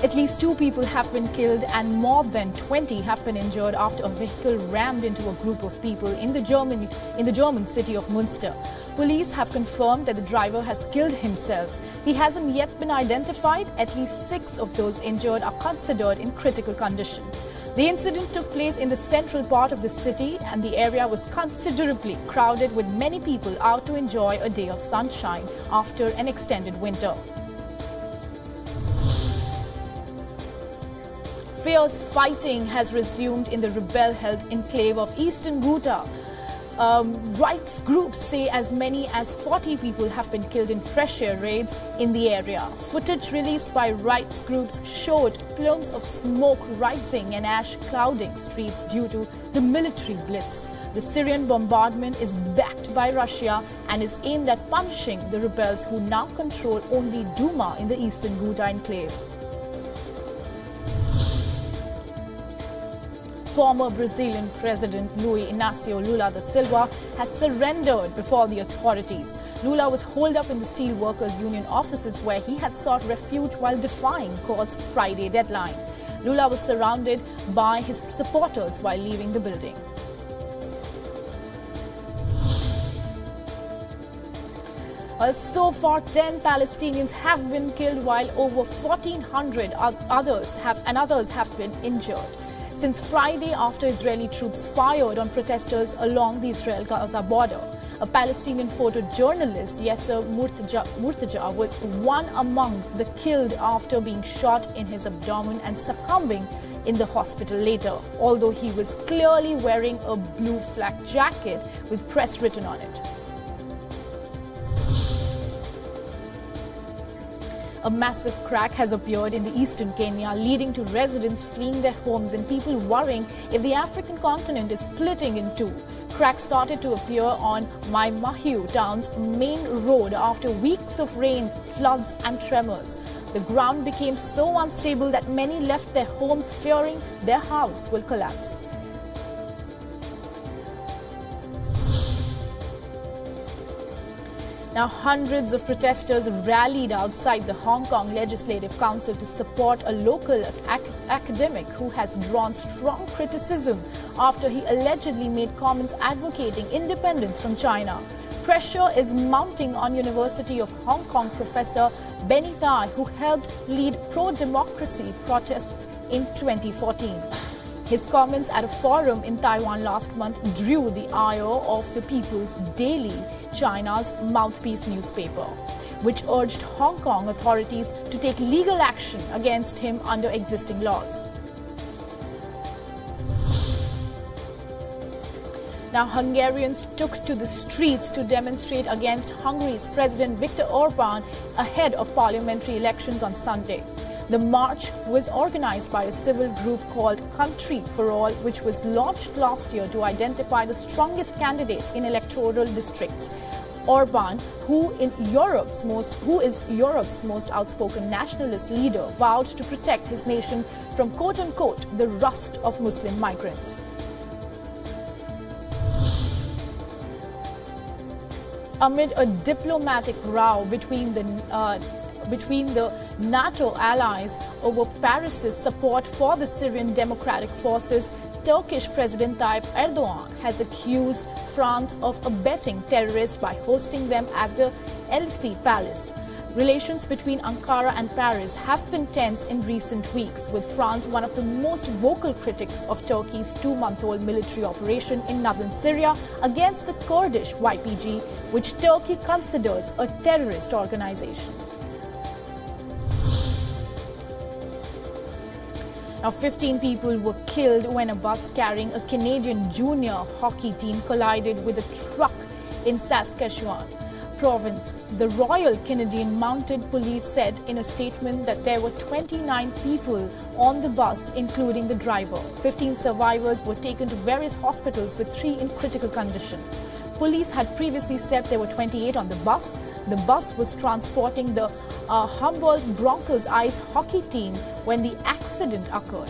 At least 2 people have been killed and more than 20 have been injured after a vehicle rammed into a group of people in the German city of Münster. Police have confirmed that the driver has killed himself. He hasn't yet been identified. At least 6 of those injured are considered in critical condition. The incident took place in the central part of the city, and the area was considerably crowded with many people out to enjoy a day of sunshine after an extended winter. Fierce fighting has resumed in the rebel-held enclave of Eastern Ghouta. Rights groups say as many as 40 people have been killed in fresh air raids in the area. Footage released by rights groups showed plumes of smoke rising and ash clouding streets due to the military blitz. The Syrian bombardment is backed by Russia and is aimed at punishing the rebels who now control only Duma in the Eastern Ghouta enclave. Former Brazilian President Luiz Inácio Lula da Silva has surrendered before the authorities. Lula was holed up in the Steel Workers Union offices where he had sought refuge while defying court's Friday deadline. Lula was surrounded by his supporters while leaving the building. Well, so far 10 Palestinians have been killed while over 1,400 others have been injured. Since Friday, after Israeli troops fired on protesters along the Israel-Gaza border, a Palestinian photojournalist, Yasser Murtaja, was one among the killed after being shot in his abdomen and succumbing in the hospital later, although he was clearly wearing a blue flak jacket with press written on it. A massive crack has appeared in the eastern Kenya, leading to residents fleeing their homes and people worrying if the African continent is splitting in two. Cracks started to appear on Mai Mahiu town's main road after weeks of rain, floods and tremors. The ground became so unstable that many left their homes fearing their house will collapse. Now, hundreds of protesters rallied outside the Hong Kong Legislative Council to support a local academic who has drawn strong criticism after he allegedly made comments advocating independence from China. Pressure is mounting on University of Hong Kong professor Benny Tai, who helped lead pro-democracy protests in 2014. His comments at a forum in Taiwan last month drew the ire of the People's Daily, China's mouthpiece newspaper, which urged Hong Kong authorities to take legal action against him under existing laws. Now, Hungarians took to the streets to demonstrate against Hungary's President Viktor Orban ahead of parliamentary elections on Sunday. The march was organized by a civil group called Country for All, which was launched last year to identify the strongest candidates in electoral districts. Orban, who is Europe's most outspoken nationalist leader, vowed to protect his nation from quote-unquote the rust of Muslim migrants. Amid a diplomatic row between the NATO allies over Paris's support for the Syrian Democratic Forces, Turkish President Tayyip Erdogan has accused France of abetting terrorists by hosting them at the Elysee Palace. Relations between Ankara and Paris have been tense in recent weeks, with France one of the most vocal critics of Turkey's 2-month-old military operation in northern Syria against the Kurdish YPG, which Turkey considers a terrorist organization. Now, 15 people were killed when a bus carrying a Canadian junior hockey team collided with a truck in Saskatchewan province. The Royal Canadian Mounted Police said in a statement that there were 29 people on the bus, including the driver. 15 survivors were taken to various hospitals, with 3 in critical condition. Police had previously said there were 28 on the bus. The bus was transporting the Humboldt Broncos ice hockey team when the accident occurred.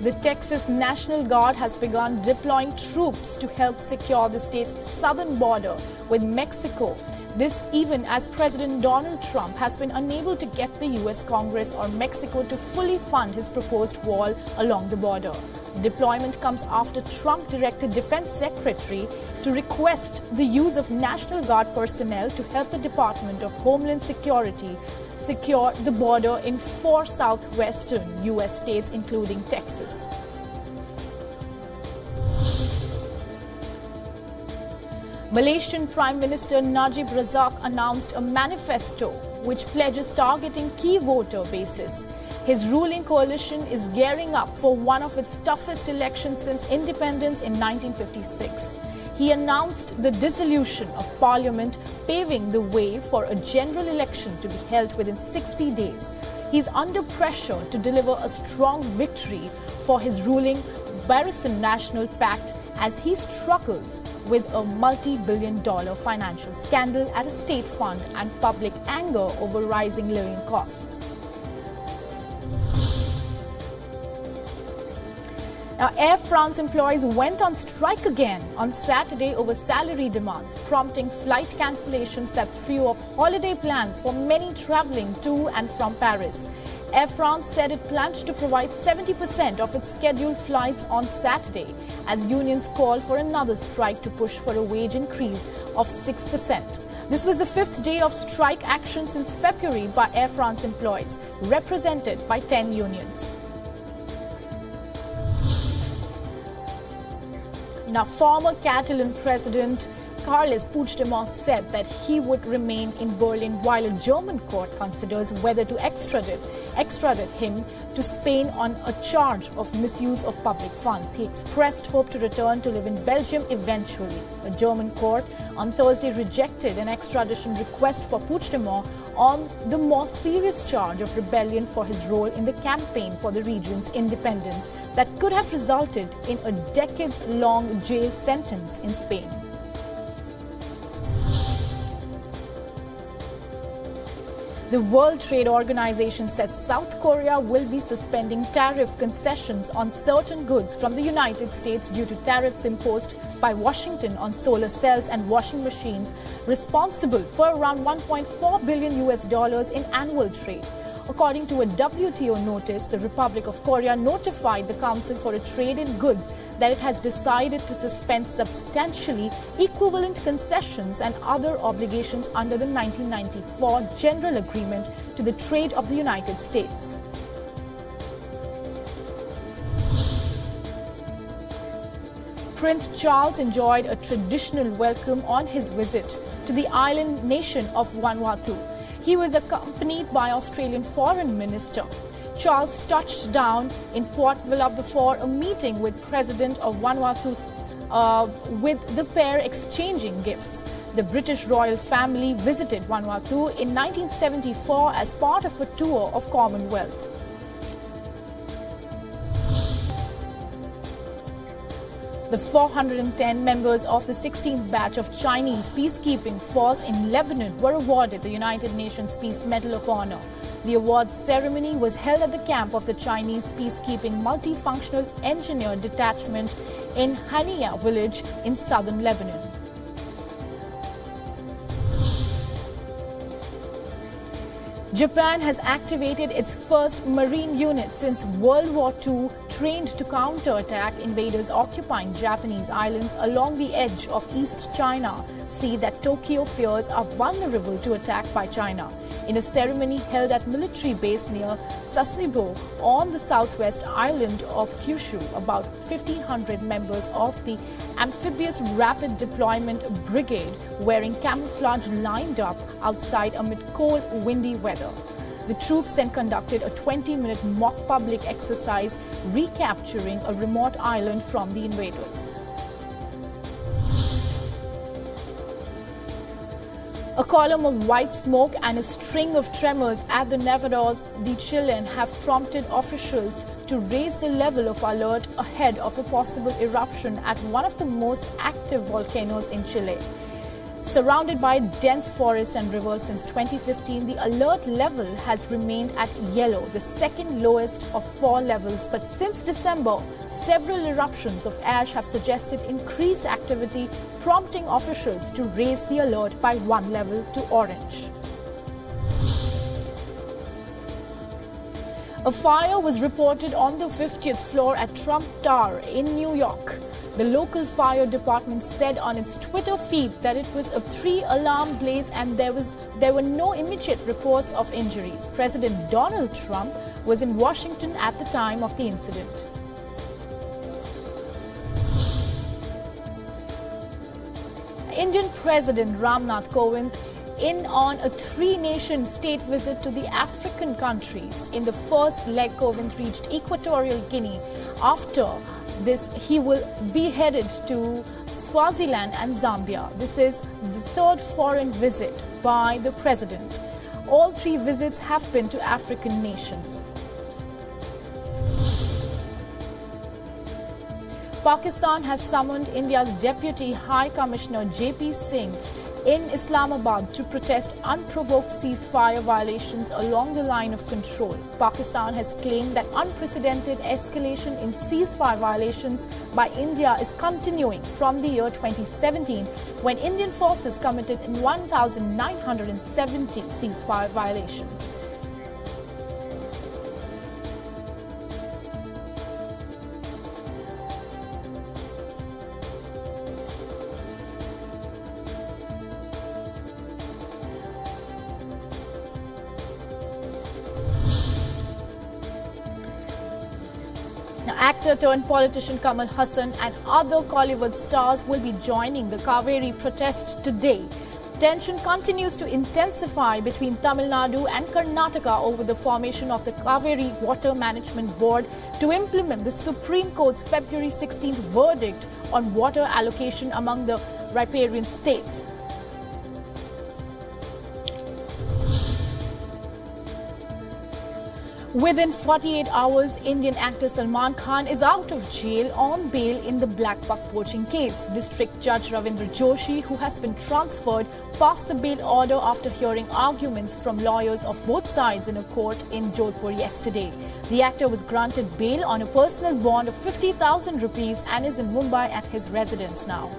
The Texas National Guard has begun deploying troops to help secure the state's southern border with Mexico. This even as President Donald Trump has been unable to get the US Congress or Mexico to fully fund his proposed wall along the border. The deployment comes after Trump directed Defense Secretary to request the use of National Guard personnel to help the Department of Homeland Security secure the border in 4 southwestern US states, including Texas. Malaysian Prime Minister Najib Razak announced a manifesto which pledges targeting key voter bases. His ruling coalition is gearing up for one of its toughest elections since independence in 1956. He announced the dissolution of parliament, paving the way for a general election to be held within 60 days. He is under pressure to deliver a strong victory for his ruling Barisan National Pact as he struggles with a multi-billion-dollar financial scandal at a state fund and public anger over rising living costs. Now, Air France employees went on strike again on Saturday over salary demands, prompting flight cancellations that threw off holiday plans for many traveling to and from Paris. Air France said it planned to provide 70% of its scheduled flights on Saturday, as unions called for another strike to push for a wage increase of 6%. This was the 5th day of strike action since February by Air France employees, represented by 10 unions. Now, former Catalan President Carles Puigdemont said that he would remain in Berlin while a German court considers whether to extradite him to Spain on a charge of misuse of public funds. He expressed hope to return to live in Belgium eventually. A German court on Thursday rejected an extradition request for Puigdemont on the more serious charge of rebellion for his role in the campaign for the region's independence that could have resulted in a decades-long jail sentence in Spain. The World Trade Organization said South Korea will be suspending tariff concessions on certain goods from the United States due to tariffs imposed by Washington on solar cells and washing machines, responsible for around $1.4 billion in annual trade. According to a WTO notice, the Republic of Korea notified the Council for a Trade in Goods that it has decided to suspend substantially equivalent concessions and other obligations under the 1994 General Agreement to the Trade of the United States. Prince Charles enjoyed a traditional welcome on his visit to the island nation of Vanuatu. He was accompanied by Australian Foreign Minister. Charles touched down in Port Vila before a meeting with President of Vanuatu, with the pair exchanging gifts. The British royal family visited Vanuatu in 1974 as part of a tour of Commonwealth. The 410 members of the 16th batch of Chinese peacekeeping force in Lebanon were awarded the United Nations Peace Medal of Honor. The awards ceremony was held at the camp of the Chinese peacekeeping multifunctional engineer detachment in Hania village in southern Lebanon. Japan has activated its first marine unit since World War II, trained to counterattack invaders occupying Japanese islands along the edge of East China Sea that Tokyo fears are vulnerable to attack by China. In a ceremony held at military base near Sasebo on the southwest island of Kyushu, about 1,500 members of the Amphibious Rapid Deployment Brigade wearing camouflage lined up outside amid cold, windy weather. The troops then conducted a 20-minute mock public exercise recapturing a remote island from the invaders. A column of white smoke and a string of tremors at the Nevados de Chillán have prompted officials to raise the level of alert ahead of a possible eruption at one of the most active volcanoes in Chile. Surrounded by dense forest and rivers since 2015, the alert level has remained at yellow, the second lowest of 4 levels. But since December, several eruptions of ash have suggested increased activity, prompting officials to raise the alert by 1 level to orange. A fire was reported on the 50th floor at Trump Tower in New York. The local fire department said on its Twitter feed that it was a 3-alarm blaze and there were no immediate reports of injuries. President Donald Trump was in Washington at the time of the incident. Indian President Ramnath Kovind in on a 3-nation state visit to the African countries. In the first leg, Kovind reached Equatorial Guinea. After this, he will be headed to Swaziland and Zambia. This is the 3rd foreign visit by the president. All 3 visits have been to African nations. Pakistan has summoned India's Deputy High Commissioner J.P. Singh in Islamabad to protest unprovoked ceasefire violations along the line of control. Pakistan has claimed that unprecedented escalation in ceasefire violations by India is continuing from the year 2017, when Indian forces committed 1,970 ceasefire violations. Actor turned politician Kamal Haasan and other Kollywood stars will be joining the Kaveri protest today. Tension continues to intensify between Tamil Nadu and Karnataka over the formation of the Kaveri Water Management Board to implement the Supreme Court's February 16th verdict on water allocation among the riparian states. Within 48 hours, Indian actor Salman Khan is out of jail on bail in the black buck poaching case. District Judge Ravindra Joshi, who has been transferred, passed the bail order after hearing arguments from lawyers of both sides in a court in Jodhpur yesterday. The actor was granted bail on a personal bond of 50,000 rupees and is in Mumbai at his residence now.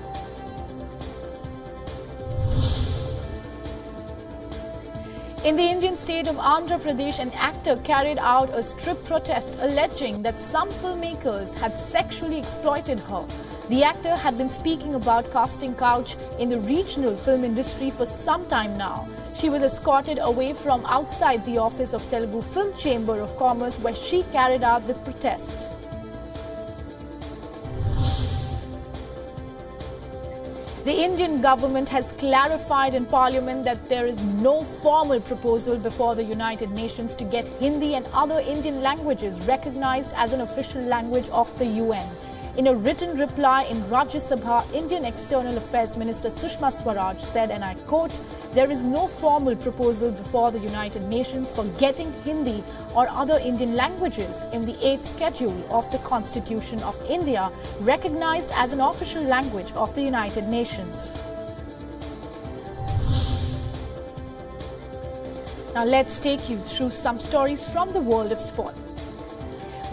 In the Indian state of Andhra Pradesh, an actor carried out a strip protest alleging that some filmmakers had sexually exploited her. The actor had been speaking about casting couch in the regional film industry for some time now. She was escorted away from outside the office of Telugu Film Chamber of Commerce, where she carried out the protest. The Indian government has clarified in Parliament that there is no formal proposal before the United Nations to get Hindi and other Indian languages recognized as an official language of the UN. In a written reply in Rajya Sabha, Indian External Affairs Minister Sushma Swaraj said, and I quote, "There is no formal proposal before the United Nations for getting Hindi or other Indian languages in the 8th schedule of the Constitution of India recognized as an official language of the United Nations." Now let's take you through some stories from the world of sport.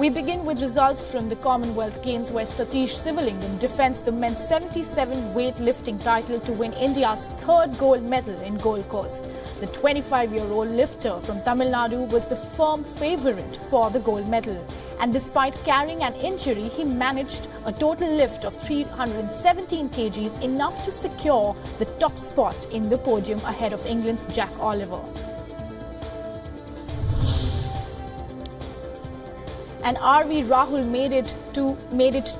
We begin with results from the Commonwealth Games, where SATHISH SIVALINGAM defends the men's 77 weightlifting title to win India's 3rd gold medal in Gold Coast. The 25-year-old lifter from Tamil Nadu was the firm favourite for the gold medal. And despite carrying an injury, he managed a total lift of 317 kgs, enough to secure the top spot in the podium ahead of England's Jack Oliver. And RV Rahul made it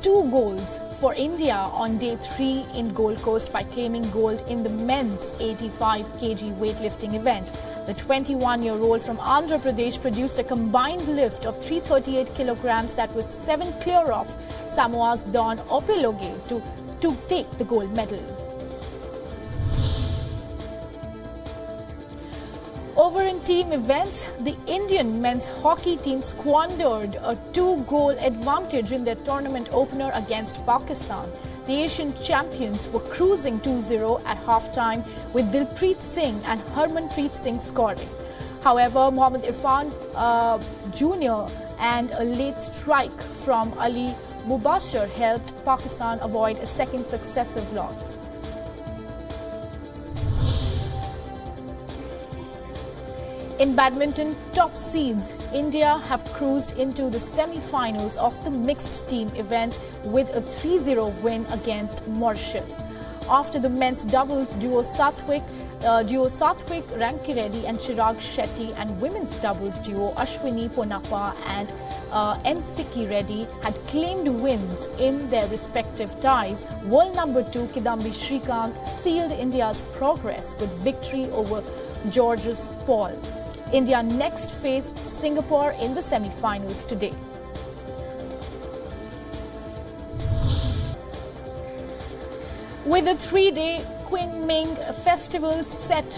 2 goals for India on day 3 in Gold Coast by claiming gold in the men's 85 kg weightlifting event. The 21-year-old from Andhra Pradesh produced a combined lift of 338 kilograms that was 7 clear of Samoa's Don Opeloge to take the gold medal. Over in team events, the Indian men's hockey team squandered a 2-goal advantage in their tournament opener against Pakistan. The Asian champions were cruising 2-0 at halftime with Dilpreet Singh and Harmanpreet Singh scoring. However, Mohammad Irfan Jr. and a late strike from Ali Mubashir helped Pakistan avoid a second successive loss. In badminton, top seeds India have cruised into the semi-finals of the mixed team event with a 3-0 win against Mauritius. After the men's doubles duo Sathwik Rankireddy and Chirag Shetty and women's doubles duo Ashwini Ponnappa and Nsiki Reddy had claimed wins in their respective ties, world number 2 Kidambi Srikanth sealed India's progress with victory over Georges Paul. India next faced Singapore in the semi-finals today. With a 3-day Kunming festival set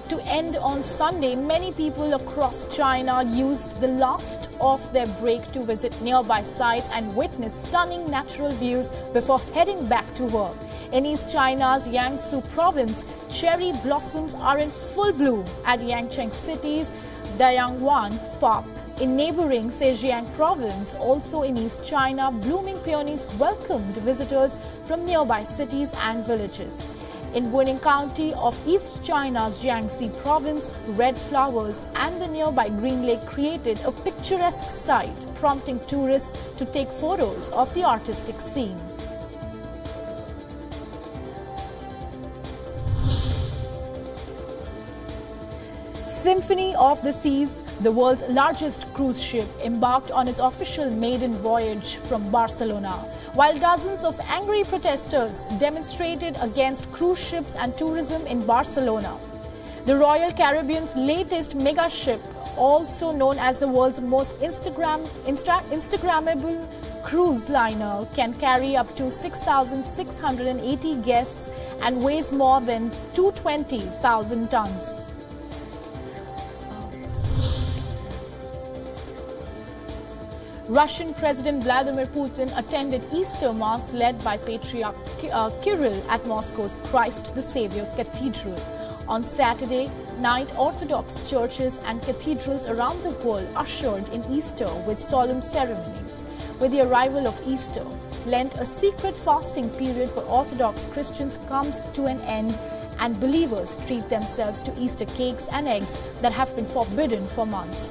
to end on Sunday, many people across China used the last of their break to visit nearby sites and witness stunning natural views before heading back to work. In East China's Jiangsu province, cherry blossoms are in full bloom at Yangcheng City's Dayangwan Park. In neighboring Zhejiang province, also in East China, blooming peonies welcomed visitors from nearby cities and villages. In Wuning County of East China's Jiangxi province, red flowers and the nearby Green Lake created a picturesque sight, prompting tourists to take photos of the artistic scene. Symphony of the Seas, the world's largest cruise ship, embarked on its official maiden voyage from Barcelona, while dozens of angry protesters demonstrated against cruise ships and tourism in Barcelona. The Royal Caribbean's latest mega ship, also known as the world's most Instagrammable cruise liner, can carry up to 6,680 guests and weighs more than 220,000 tons. Russian President Vladimir Putin attended Easter Mass led by Patriarch Kirill at Moscow's Christ the Savior Cathedral. On Saturday night, Orthodox churches and cathedrals around the world ushered in Easter with solemn ceremonies. With the arrival of Easter, Lent, a secret fasting period for Orthodox Christians, comes to an end, and believers treat themselves to Easter cakes and eggs that have been forbidden for months.